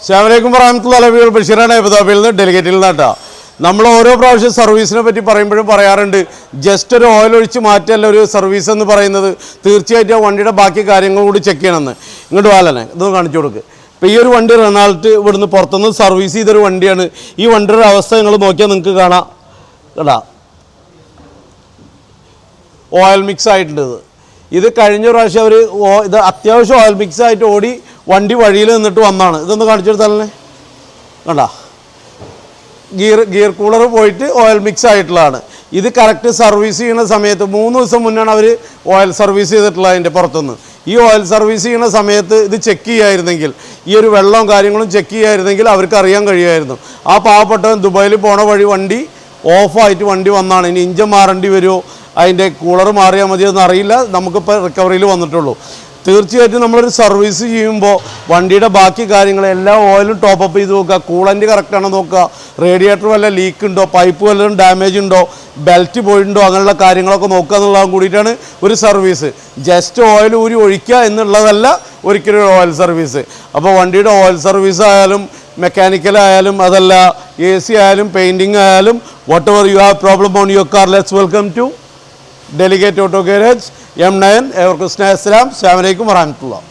അസ്സലാമു അലൈക്കും വറഹ്മത്തുള്ളാഹി ബഷീറാണ് അബുദാബിയിൽ നിന്ന് ഡെലിഗേറ്റിൽ നിന്നാട്ടോ. നമ്മൾ ഓരോ പ്രാവശ്യം സർവീസിനെ പറ്റി പറയുമ്പോഴും പറയാറുണ്ട്, ജസ്റ്റ് ഒരു ഓയിൽ ഒഴിച്ച് മാറ്റല്ല ഒരു സർവീസ് എന്ന് പറയുന്നത്. തീർച്ചയായിട്ടും ആ വണ്ടിയുടെ ബാക്കി കാര്യങ്ങൾ കൂടി ചെക്ക് ചെയ്യണമെന്ന്. ഇങ്ങോട്ട് വാലനെ ഇതൊന്ന് കാണിച്ചു കൊടുക്കുക. ഇപ്പോൾ ഈ ഒരു വണ്ടി റെനാൾട്ട് ഇവിടുന്ന് പുറത്തുനിന്ന് സർവീസ് ചെയ്തൊരു വണ്ടിയാണ്. ഈ വണ്ടിയുടെ അവസ്ഥ നിങ്ങൾ നോക്കിയാൽ നിങ്ങൾക്ക് കാണാം കേട്ടാ, ഓയിൽ മിക്സ് ആയിട്ടുണ്ട്. ഇത് കഴിഞ്ഞ പ്രാവശ്യം അവർ ഇത് അത്യാവശ്യം ഓയിൽ മിക്സ് ആയിട്ട് ഓടി വണ്ടി വഴിയിൽ നിന്നിട്ട് വന്നാണ്. ഇതൊന്ന് കാണിച്ചെടുത്താലേ കണ്ടാ, ഗിയർ കൂളർ പോയിട്ട് ഓയിൽ മിക്സ് ആയിട്ടുള്ളതാണ്. ഇത് കറക്റ്റ് സർവീസ് ചെയ്യുന്ന സമയത്ത് 3 ദിവസം മുന്നാണ് അവർ ഓയിൽ സർവീസ് ചെയ്തിട്ടുള്ളത്. അതിൻ്റെ പുറത്തുനിന്ന് ഈ ഓയിൽ സർവീസ് ചെയ്യുന്ന സമയത്ത് ഇത് ചെക്ക് ചെയ്യായിരുന്നെങ്കിൽ, ഈ ഒരു വെള്ളവും കാര്യങ്ങളും ചെക്ക് ചെയ്യായിരുന്നെങ്കിൽ അവർക്ക് അറിയാൻ കഴിയുമായിരുന്നു. ആ പാവപ്പെട്ടവൻ ദുബായിൽ പോണ വഴി വണ്ടി ഓഫായിട്ട് വണ്ടി വന്നാണ്. ഇനി ഇഞ്ചൻ മാറേണ്ടി വരുമോ, അതിൻ്റെ കൂളർ മാറിയാൽ മതിയെന്ന് അറിയില്ല. നമുക്കിപ്പോൾ റിക്കവറിയിൽ വന്നിട്ടുള്ളൂ. തീർച്ചയായിട്ടും നമ്മളൊരു സർവീസ് ചെയ്യുമ്പോൾ വണ്ടിയുടെ ബാക്കി കാര്യങ്ങൾ എല്ലാ ഓയിലും ടോപ്പപ്പ് ചെയ്ത് നോക്കുക, കൂളൻ്റ് കറക്റ്റാണോ നോക്കുക, റേഡിയേറ്റർ വല്ല ലീക്ക് ഉണ്ടോ, പൈപ്പ് വല്ലതും ഡാമേജ് ഉണ്ടോ, ബെൽറ്റ് പോയിട്ടുണ്ടോ, അങ്ങനെയുള്ള കാര്യങ്ങളൊക്കെ നോക്കുക എന്നുള്ളതും കൂടിയിട്ടാണ് ഒരു സർവീസ്. ജസ്റ്റ് ഓയിൽ ഊരി ഒഴിക്കുക എന്നുള്ളതല്ല ഒരിക്കലും ഓയിൽ സർവീസ്. അപ്പോൾ വണ്ടിയുടെ ഓയിൽ സർവീസ് ആയാലും മെക്കാനിക്കലായാലും അതല്ല AC ആയാലും പെയിൻറ്റിങ് ആയാലും whatever you have problem on your car, let's welcome to Delegate auto garage M9. ഏവർക്കും സ്നേഹസ്സലാം. അസ്സലാമു അലൈക്കും വറഹ്മത്തുള്ളാഹി.